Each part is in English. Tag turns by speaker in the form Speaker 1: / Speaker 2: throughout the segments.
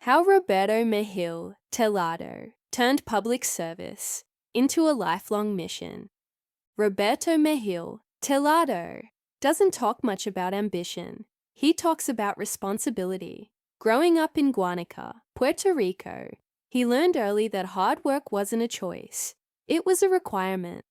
Speaker 1: How Roberto Mejill Tellado turned public service into a lifelong mission. Roberto Mejill Tellado doesn't talk much about ambition. He talks about responsibility. Growing up in Guayanilla, Puerto Rico, he learned early that hard work wasn't a choice. It was a requirement.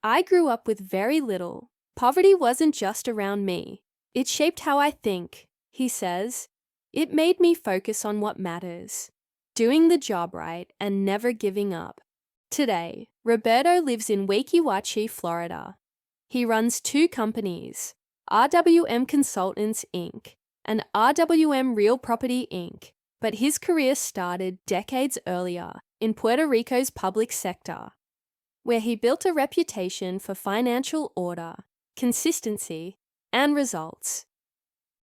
Speaker 1: I grew up with very little. Poverty wasn't just around me. It shaped how I think, he says. It made me focus on what matters, doing the job right and never giving up. Today, Roberto lives in Guayanilla, Florida. He runs two companies, RWM Consultants, Inc. and RWM Real Property, Inc., but his career started decades earlier in Puerto Rico's public sector, where he built a reputation for financial order, consistency, and results.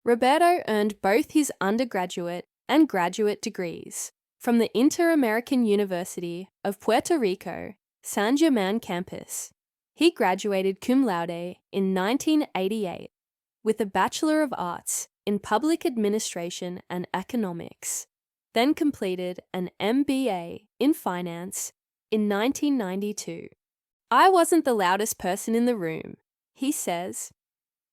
Speaker 1: Roberto earned both his undergraduate and graduate degrees from the Inter-American University of Puerto Rico, San Germán campus. He graduated cum laude in 1988 with a Bachelor of Arts in Public Administration and Economics, then completed an MBA in Finance in 1992. I wasn't the loudest person in the room, he says,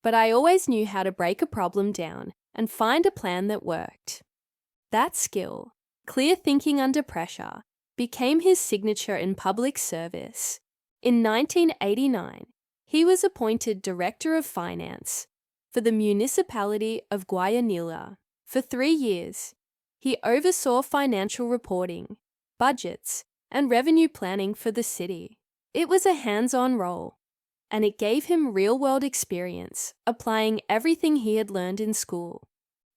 Speaker 1: but I always knew how to break a problem down and find a plan that worked. That skill, clear thinking under pressure, became his signature in public service. In 1989, he was appointed Director of Finance for the municipality of Guayanilla. For 3 years, he oversaw financial reporting, budgets, and revenue planning for the city. It was a hands-on role, and it gave him real-world experience applying everything he had learned in school.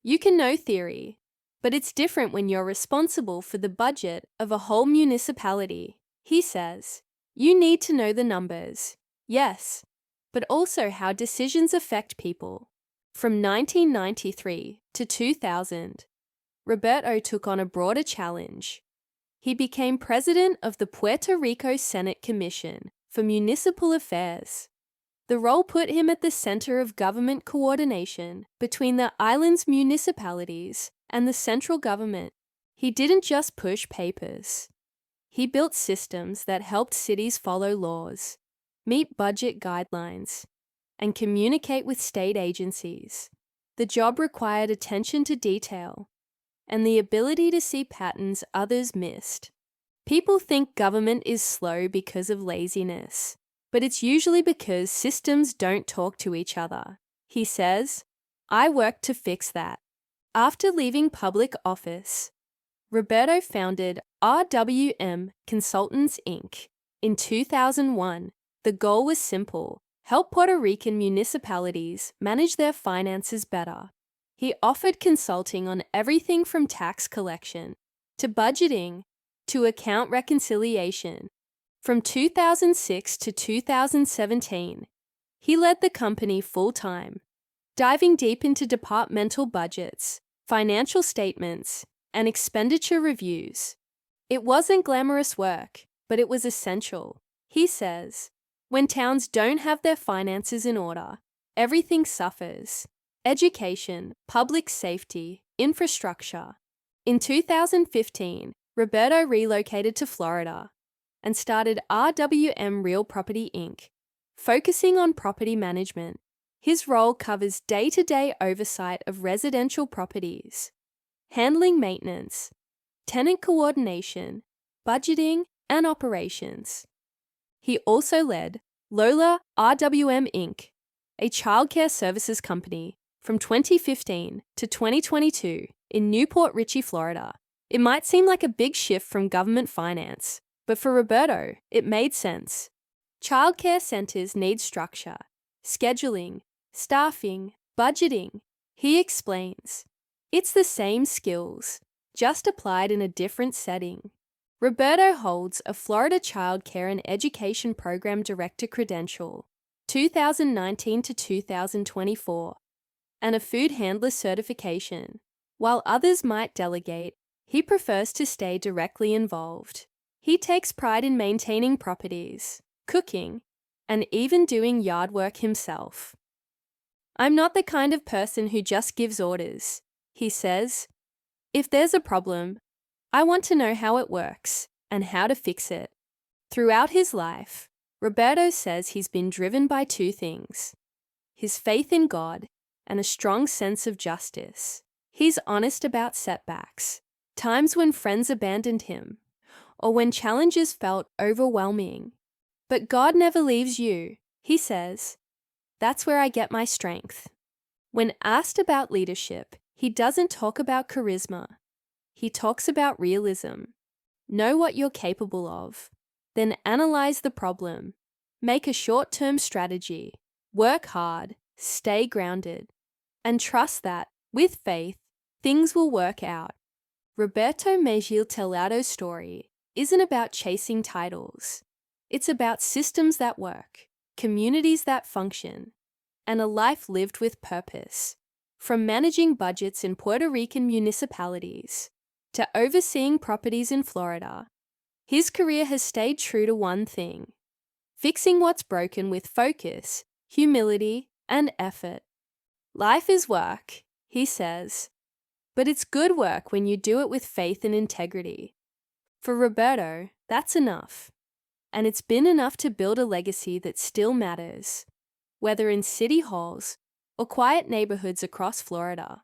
Speaker 1: You can know theory, but it's different when you're responsible for the budget of a whole municipality, he says. You need to know the numbers, yes, but also how decisions affect people. From 1993 to 2000, Roberto took on a broader challenge. He became president of the Puerto Rico Senate Commission for Municipal Affairs. The role put him at the center of government coordination between the island's municipalities and the central government. He didn't just push papers. He built systems that helped cities follow laws, meet budget guidelines, and communicate with state agencies. The job required attention to detail and the ability to see patterns others missed. People think government is slow because of laziness, but it's usually because systems don't talk to each other. He says, I worked to fix that. After leaving public office, Roberto founded RWM Consultants, Inc. in 2001. The goal was simple: help Puerto Rican municipalities manage their finances better. He offered consulting on everything from tax collection to budgeting to account reconciliation. From 2006 to 2017, he led the company full-time, diving deep into departmental budgets, financial statements, and expenditure reviews. It wasn't glamorous work, but it was essential. He says, when towns don't have their finances in order, everything suffers. Education, public safety, infrastructure. In 2015, Roberto relocated to Florida and started RWM Real Property, Inc., focusing on property management. His role covers day-to-day oversight of residential properties, handling maintenance, tenant coordination, budgeting, and operations. He also led Lola RWM Inc., a childcare services company, from 2015 to 2022 in Newport Richey, Florida. It might seem like a big shift from government finance, but for Roberto, it made sense. Childcare centers need structure, scheduling, staffing, budgeting. He explains, it's the same skills, just applied in a different setting. Roberto holds a Florida Child Care and Education Program Director credential, 2019 to 2024, and a food handler certification. While others might delegate, he prefers to stay directly involved. He takes pride in maintaining properties, cooking, and even doing yard work himself. I'm not the kind of person who just gives orders, he says. If there's a problem, I want to know how it works and how to fix it. Throughout his life, Roberto says he's been driven by two things: his faith in God and a strong sense of justice. He's honest about setbacks, times when friends abandoned him, or when challenges felt overwhelming. But God never leaves you, he says. That's where I get my strength. When asked about leadership, he doesn't talk about charisma. He talks about realism. Know what you're capable of, then analyze the problem. Make a short-term strategy. Work hard, stay grounded, and trust that, with faith, things will work out. Roberto Mejill Tellado's story isn't about chasing titles. It's about systems that work, communities that function, and a life lived with purpose. From managing budgets in Puerto Rican municipalities to overseeing properties in Florida, his career has stayed true to one thing: fixing what's broken with focus, humility, and effort. Life is work, he says, but it's good work when you do it with faith and integrity. For Roberto, that's enough. And it's been enough to build a legacy that still matters, whether in city halls or quiet neighborhoods across Florida.